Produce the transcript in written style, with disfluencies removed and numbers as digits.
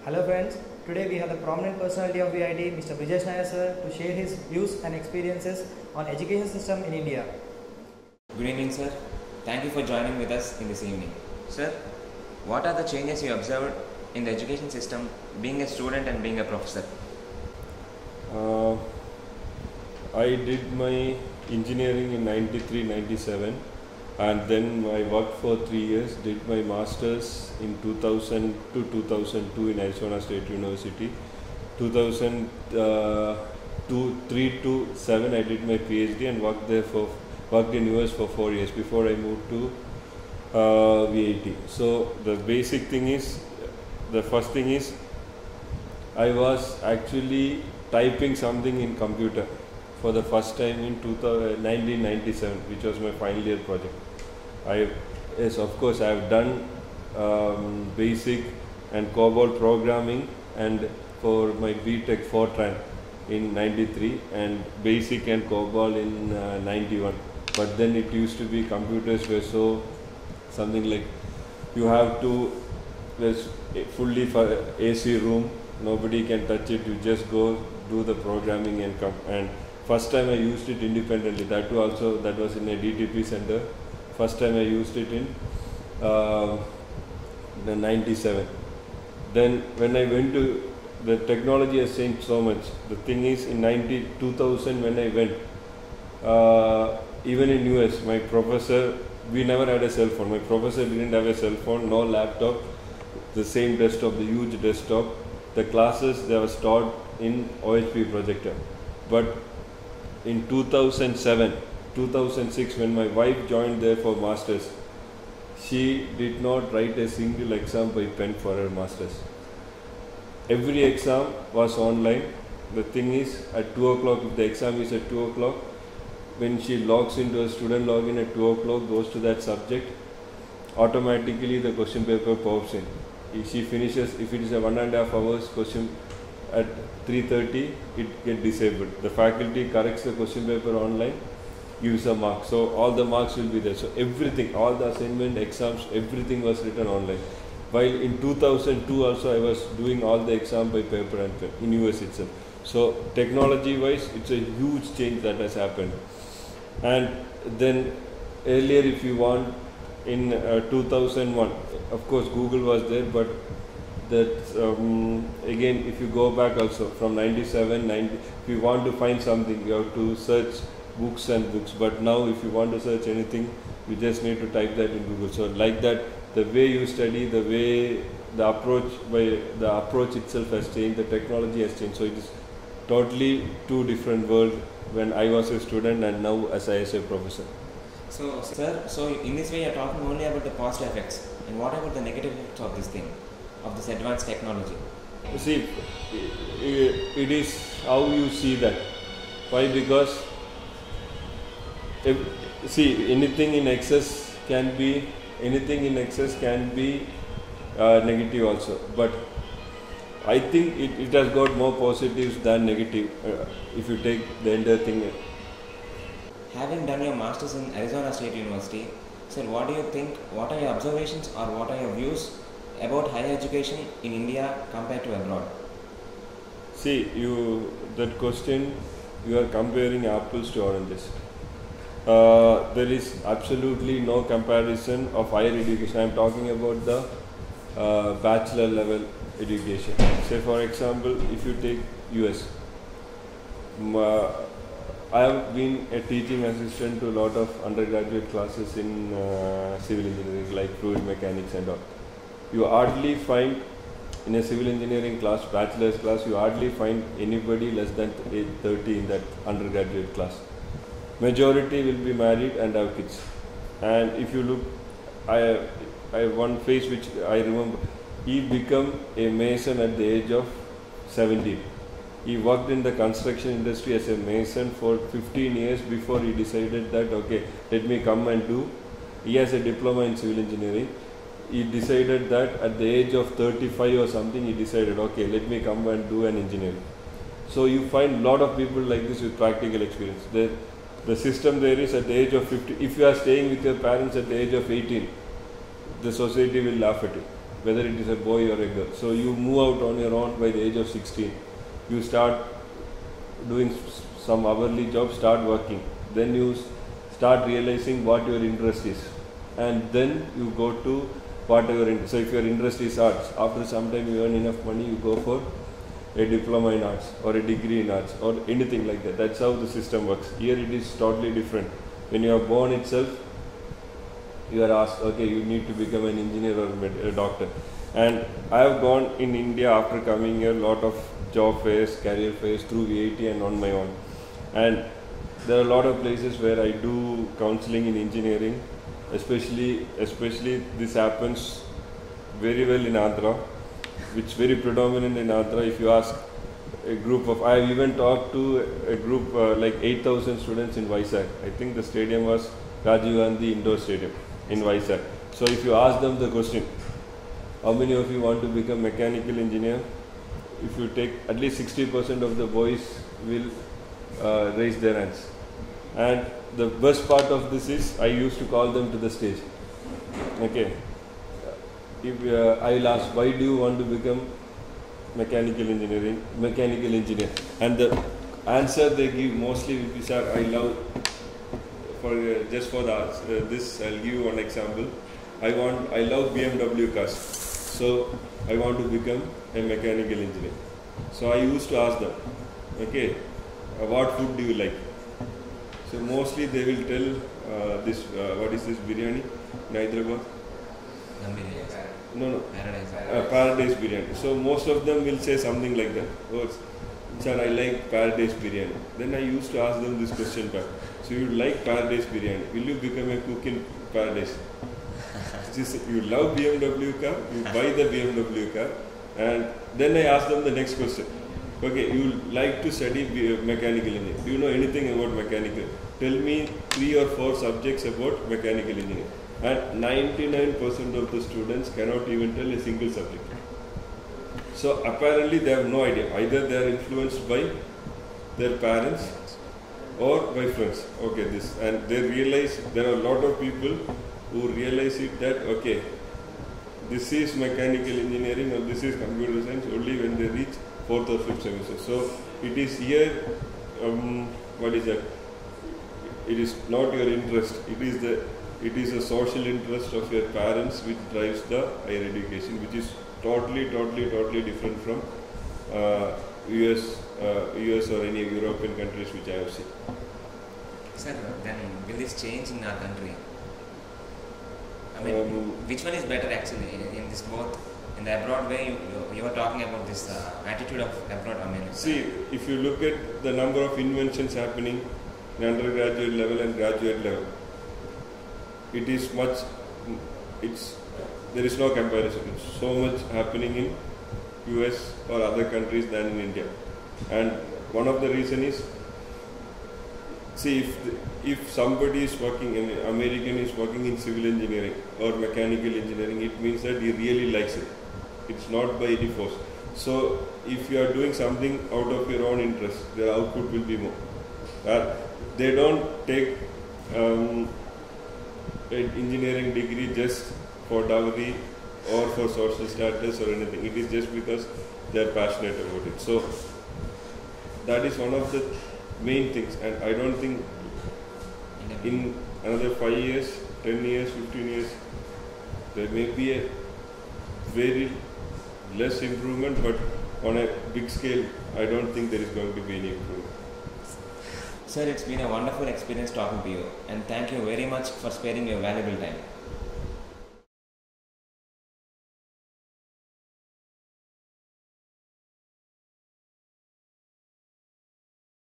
Hello friends, today we have the prominent personality of VIT, Mr. Brijesh Nair sir, to share his views and experiences on education system in India. Good evening sir, thank you for joining with us in this evening. Sir, what are the changes you observed in the education system being a student and being a professor? I did my engineering in 93-97 and then I worked for 3 years, did my masters in 2000 to 2002 in Arizona State University. 2003 to 7 I did my PhD and worked in US for 4 years before I moved to VIT. So the basic thing is, the first thing is I was actually typing something in computer for the first time in 1997, which was my final year project. Yes, of course, I have done basic and COBOL programming and for my BTech Fortran in 93 and basic and COBOL in 91. But then it used to be computers were so something like you have to, there's fully for AC room, nobody can touch it, you just go do the programming and come. And first time I used it independently, that was in a DTP center. First time I used it in the 97. Then when I went to, the technology has changed so much. The thing is in 2000 when I went, even in US, my professor, we never had a cell phone. My professor didn't have a cell phone, no laptop, the same desktop, the huge desktop. The classes, they were taught in OHP projector. But in 2007, 2006, when my wife joined there for masters, she did not write a single exam by pen for her masters. Every exam was online. The thing is, at 2 o'clock, if the exam is at 2 o'clock, when she logs into a student login at 2 o'clock, goes to that subject, automatically the question paper pops in. If she finishes, if it is a 1.5 hours question, at 3:30 it gets disabled. The faculty corrects the question paper online, gives a mark. So all the marks will be there. So everything, all the assignment, exams, everything was written online. While in 2002 also I was doing all the exam by paper and pen in US itself. So technology wise, it's a huge change that has happened. And then earlier, if you want, in 2001, of course Google was there, but that again, if you go back also from 97, 90, if you want to find something, you have to search books and books. But now if you want to search anything, you just need to type that in Google. So like that, the way you study, the way the approach itself has changed, the technology has changed. So it is totally two different worlds when I was a student and now as a professor. So sir, so in this way you are talking only about the positive effects, and what about the negative effects of this thing, of this advanced technology? See, it is how you see that. Why? Because anything in excess can be negative also. But I think it has got more positives than negative if you take the entire thing. Having done your masters in Arizona State University, sir, what do you think? What are your observations or what are your views about higher education in India compared to abroad? See, that question, you are comparing apples to oranges. There is absolutely no comparison of higher education. I am talking about the bachelor level education. Say for example, if you take US, I have been a teaching assistant to a lot of undergraduate classes in civil engineering, like fluid mechanics and all. You hardly find in a civil engineering class, bachelor's class, you hardly find anybody less than age 30 in that undergraduate class. Majority will be married and have kids. And if you look, I have one face which I remember. He became a mason at the age of 17. He worked in the construction industry as a mason for 15 years before he decided that, okay, let me come and do. He has a diploma in civil engineering. He decided that at the age of 35 or something, he decided, okay, let me come and do an engineering. So you find a lot of people like this with practical experience. The system there is at the age of 50. If you are staying with your parents at the age of 18, the society will laugh at you. whether it is a boy or a girl. So you move out on your own by the age of 16. You start doing some hourly job, start working. Then you start realizing what your interest is. And then you go to whatever. So if your interest is arts, after some time you earn enough money, you go for a diploma in arts or a degree in arts or anything like that. That's how the system works. Here it is totally different. When you are born itself, you are asked, okay, you need to become an engineer or a doctor. And I have gone in India after coming here, a lot of job fairs, career fairs through VIT and on my own. And there are a lot of places where I do counseling in engineering, especially this happens very well in Andhra, which is very predominant in Andhra. If you ask a group of, I have even talked to a group like 8,000 students in Vizag. I think the stadium was Rajiv Gandhi Indoor Stadium in Vizag. So if you ask them the question, how many of you want to become mechanical engineer? If you take at least 60% of the boys will raise their hands. And the best part of this is I used to call them to the stage. Okay. If I will ask, why do you want to become mechanical engineer? And the answer they give mostly will be, sir, I love, just for the arts, this I'll give you one example. I love BMW cars, so I want to become a mechanical engineer. So I used to ask them, okay, what food do you like? So mostly they will tell this, what is this biryani in Hyderabad? No. Paradise biryani. So most of them will say something like that. Oh, sir, I like Paradise biryani. Then I used to ask them this question back. So you like Paradise biryani? Will you become a cook in Paradise? You love BMW car, you buy the BMW car, and then I ask them the next question. Okay, you like to study mechanical engineering. Do you know anything about mechanical? Tell me 3 or 4 subjects about mechanical engineering. And 99% of the students cannot even tell a single subject. So apparently they have no idea. Either they are influenced by their parents or by friends. Okay, this, and they realize, there are a lot of people who realize it that, okay, this is mechanical engineering or this is computer science only when they reach 4th or 5th semester. So it is here, what is that? It is not your interest. It is a social interest of your parents which drives the higher education, which is totally different from US or any European countries which I have seen. Sir, then will this change in our country? I mean, which one is better actually in this both? In the abroad way, you were talking about this attitude of abroad. I mean, see, if you look at the number of inventions happening in undergraduate level and graduate level, it is much. There is no comparison. It's so much happening in US or other countries than in India, and one of the reason is, see, if somebody is working, an American is working in civil engineering or mechanical engineering, it means that he really likes it. It's not by any force. So if you are doing something out of your own interest, their output will be more. They don't take an engineering degree just for dowry or for social status or anything. It is just because they are passionate about it. So that is one of the main things, and I don't think in another 5 years, 10 years, 15 years, there may be a very less improvement, but on a big scale, I don't think there is going to be any improvement. Sir, it's been a wonderful experience talking to you, and thank you very much for sparing your valuable time.